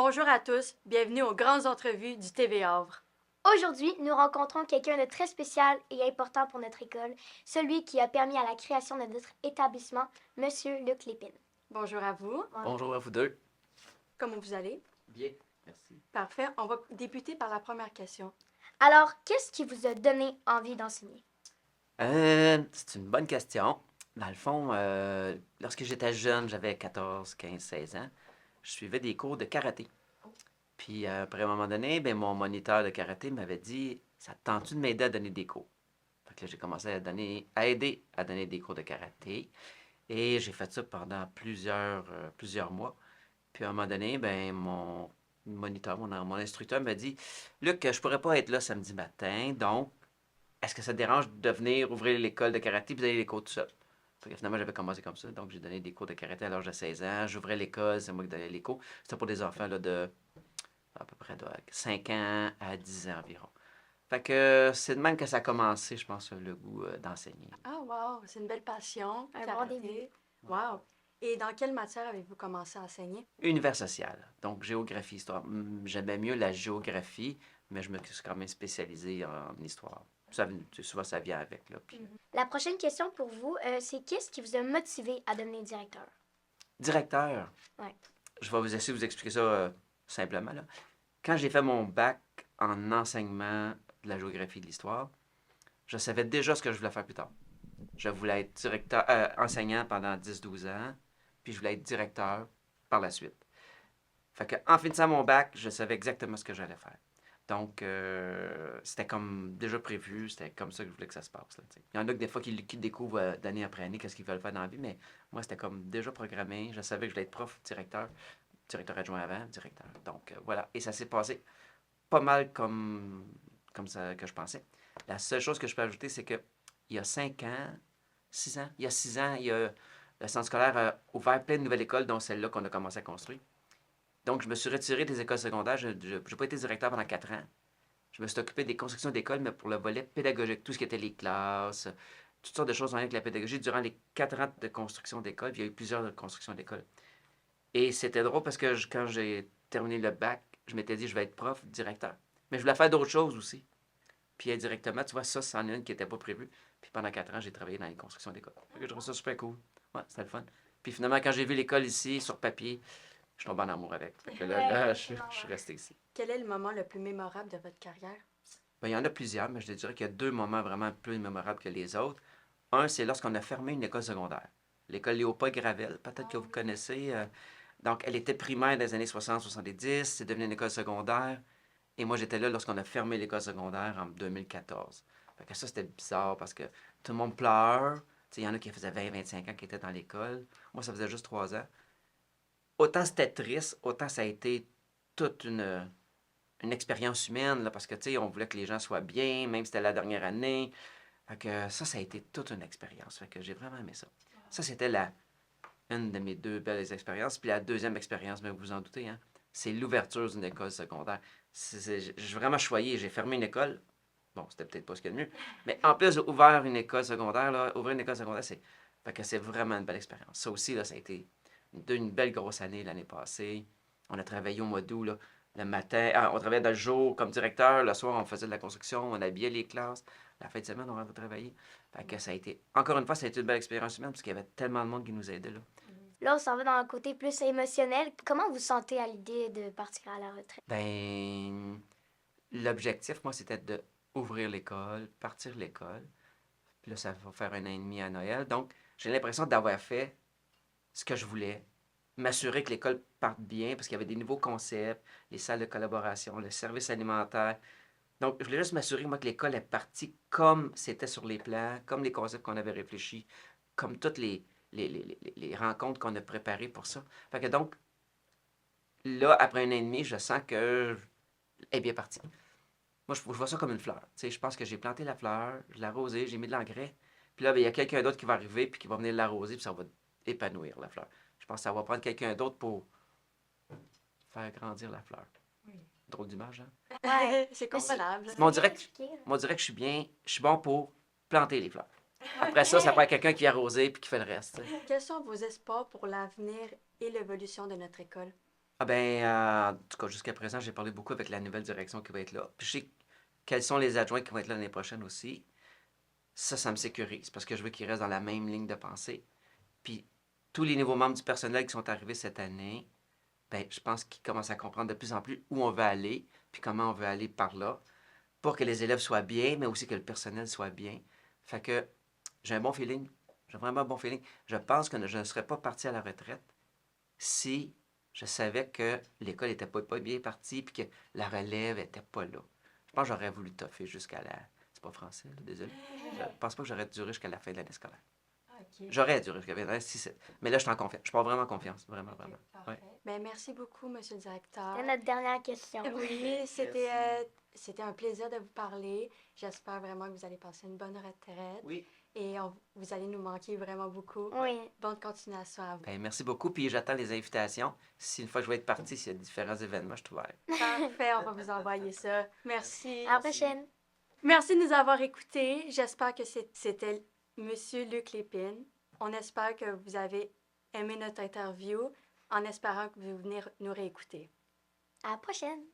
Bonjour à tous, bienvenue aux grandes entrevues du TV Havre. Aujourd'hui, nous rencontrons quelqu'un de très spécial et important pour notre école, celui qui a permis à la création de notre établissement, Monsieur Luc Lépine. Bonjour à vous, Bonjour à vous deux. comment vous allez? Bien, merci. Parfait, on va débuter par la première question. Alors, qu'est-ce qui vous a donné envie d'enseigner? C'est une bonne question. Dans le fond, lorsque j'étais jeune, j'avais 14, 15, 16 ans, je suivais des cours de karaté. Puis après un moment donné, ben, mon moniteur de karaté m'avait dit, ça te tente-tu de m'aider à donner des cours? Fait que là, j'ai commencé à aider à donner des cours de karaté. Et j'ai fait ça pendant plusieurs mois. Puis à un moment donné, ben, mon moniteur, mon instructeur m'a dit, Luc, je pourrais pas être là samedi matin, donc est-ce que ça te dérange de venir ouvrir l'école de karaté et donner les cours tout seul? Fait que finalement, j'avais commencé comme ça. Donc, j'ai donné des cours de karaté à l'âge de 16 ans. J'ouvrais l'école, c'est moi qui donnais les cours. C'était pour des enfants là, de à peu près de 5 ans à 10 ans environ. Fait que c'est de même que ça a commencé, je pense, le goût d'enseigner. Ah wow, c'est une belle passion, Un bon karaté. début. Wow. Et dans quelle matière avez-vous commencé à enseigner? Univers social, donc géographie, histoire. J'aimais mieux la géographie, mais je me suis quand même spécialisé en histoire. Ça, souvent, ça vient avec. Là, puis, La prochaine question pour vous, c'est qu'est-ce qui vous a motivé à devenir directeur? Directeur, Ouais. je vais vous essayer de vous expliquer ça simplement. Là. Quand j'ai fait mon bac en enseignement de la géographie et de l'histoire, je savais déjà ce que je voulais faire plus tard. Je voulais être enseignant pendant 10-12 ans, puis je voulais être directeur par la suite. Fait que, en finissant mon bac, je savais exactement ce que j'allais faire. Donc, c'était comme déjà prévu, c'était comme ça que je voulais que ça se passe. Là, il y en a que des fois qui découvrent d'année après année qu'est-ce qu'ils veulent faire dans la vie, mais moi, c'était comme déjà programmé. Je savais que je voulais être prof, directeur adjoint avant, directeur. Donc, voilà. Et ça s'est passé pas mal comme ça que je pensais. La seule chose que je peux ajouter, c'est que il y a 5 ans, 6 ans, il y a 6 ans, le centre scolaire a ouvert plein de nouvelles écoles, dont celle-là qu'on a commencé à construire. Donc, je me suis retiré des écoles secondaires. Je n'ai pas été directeur pendant 4 ans. Je me suis occupé des constructions d'écoles, mais pour le volet pédagogique, tout ce qui était les classes, toutes sortes de choses en lien avec la pédagogie. Durant les 4 ans de construction d'école, il y a eu plusieurs constructions d'écoles. Et c'était drôle parce que quand j'ai terminé le bac, je m'étais dit, je vais être prof, directeur. Mais je voulais faire d'autres choses aussi. Puis indirectement, tu vois, ça, c'en est une qui n'était pas prévue. Puis pendant 4 ans, j'ai travaillé dans les constructions d'écoles. Je trouve ça super cool. Ouais, c'était le fun. Puis finalement, quand j'ai vu l'école ici, sur papier, je tombe en amour avec. Fait que là, je suis resté ici. Quel est le moment le plus mémorable de votre carrière? Ben, il y en a plusieurs, mais je te dirais qu'il y a 2 moments vraiment plus mémorables que les autres. Un, c'est lorsqu'on a fermé une école secondaire. L'école Léopold-Gravel, peut-être que vous connaissez. Donc, elle était primaire dans les années 60-70, c'est devenu une école secondaire. Et moi, j'étais là lorsqu'on a fermé l'école secondaire en 2014. Fait que ça, c'était bizarre parce que tout le monde pleure. Il y en a qui faisaient 20-25 ans qui étaient dans l'école. Moi, ça faisait juste 3 ans. Autant c'était triste, autant ça a été toute une expérience humaine, là, parce que, tu sais, on voulait que les gens soient bien, même si c'était la dernière année. Fait que ça a été toute une expérience. Fait que j'ai vraiment aimé ça. Ça, c'était une de mes 2 belles expériences. Puis la deuxième expérience, mais vous vous en doutez, hein, c'est l'ouverture d'une école secondaire. J'ai vraiment choyé. J'ai fermé une école. Bon, c'était peut-être pas ce qu'il y a de mieux. Mais en plus, j'ai ouvert une école secondaire. Là, ouvrir une école secondaire, fait que c'est vraiment une belle expérience. Ça aussi, là, ça a été une belle grosse année l'année passée. On a travaillé au mois d'août, là, le matin. On travaillait dans le jour comme directeur. Le soir, on faisait de la construction. On habillait les classes. La fin de semaine, on rentrait travailler. Fait que ça a été, encore une fois, ça a été une belle expérience humaine parce qu'il y avait tellement de monde qui nous aidait. Là. Là, on s'en va dans un côté plus émotionnel. Comment vous sentez à l'idée de partir à la retraite? Ben, l'objectif, moi, c'était de ouvrir l'école, partir l'école. Puis là, ça va faire 1 an et demi à Noël. Donc, j'ai l'impression d'avoir fait ce que je voulais. M'assurer que l'école parte bien parce qu'il y avait des nouveaux concepts, les salles de collaboration, le service alimentaire. Donc, je voulais juste m'assurer, moi, que l'école est partie comme c'était sur les plans, comme les concepts qu'on avait réfléchis, comme toutes les rencontres qu'on a préparées pour ça. Fait que donc, là, après 1 an et demi, je sens que est bien partie. Moi, je vois ça comme une fleur. Tu sais, je pense que j'ai planté la fleur, je l'ai arrosée, j'ai mis de l'engrais. Puis là, ben, il y a quelqu'un d'autre qui va arriver, puis qui va venir l'arroser, puis ça va épanouir la fleur. Je pense que ça va prendre quelqu'un d'autre pour faire grandir la fleur. Drôle d'image, hein? Ouais. C'est Mais c'est- comprenable. c'est Mais on bien dirait que, expliqué, là. moi, on dirait que je suis bon pour planter les fleurs. Après ça prend quelqu'un qui arrose puis qui fait le reste. Tu sais. Quels sont vos espoirs pour l'avenir et l'évolution de notre école? Ah ben, en tout cas, jusqu'à présent, j'ai parlé beaucoup avec la nouvelle direction qui va être là. Puis je sais quels sont les adjoints qui vont être là l'année prochaine aussi. Ça me sécurise parce que je veux qu'ils restent dans la même ligne de pensée. Puis tous les nouveaux membres du personnel qui sont arrivés cette année, ben, je pense qu'ils commencent à comprendre de plus en plus où on veut aller, puis comment on veut aller par là, pour que les élèves soient bien, mais aussi que le personnel soit bien. Fait que j'ai un bon feeling. J'ai vraiment un bon feeling. Je pense que je ne serais pas parti à la retraite si je savais que l'école n'était pas bien partie puis que la relève n'était pas là. Je pense que j'aurais voulu toffer jusqu'à la... C'est pas français, là, désolé. Je pense pas que j'aurais duré jusqu'à la fin de l'année scolaire. OK. J'aurais duré jusqu'à la fin de l'année mais là, je suis en confiance. Je prends vraiment confiance. Vraiment, OK, vraiment. parfait. Ouais. Ben, merci beaucoup, monsieur le directeur. C'est notre dernière question. Oui, c'était un plaisir de vous parler. J'espère vraiment que vous allez passer une bonne retraite. Oui. Et vous allez nous manquer vraiment beaucoup. Oui. Bonne continuation à vous. Ben, merci beaucoup. Puis j'attends les invitations. Si une fois que je vais être parti, s'il y a différents événements, je suis ouvert. Parfait, on va vous envoyer ça. Merci. À la prochaine. Merci de nous avoir écoutés. J'espère que c'était Monsieur Luc Lépine. On espère que vous avez aimé notre interview en espérant que vous venez nous réécouter. À la prochaine.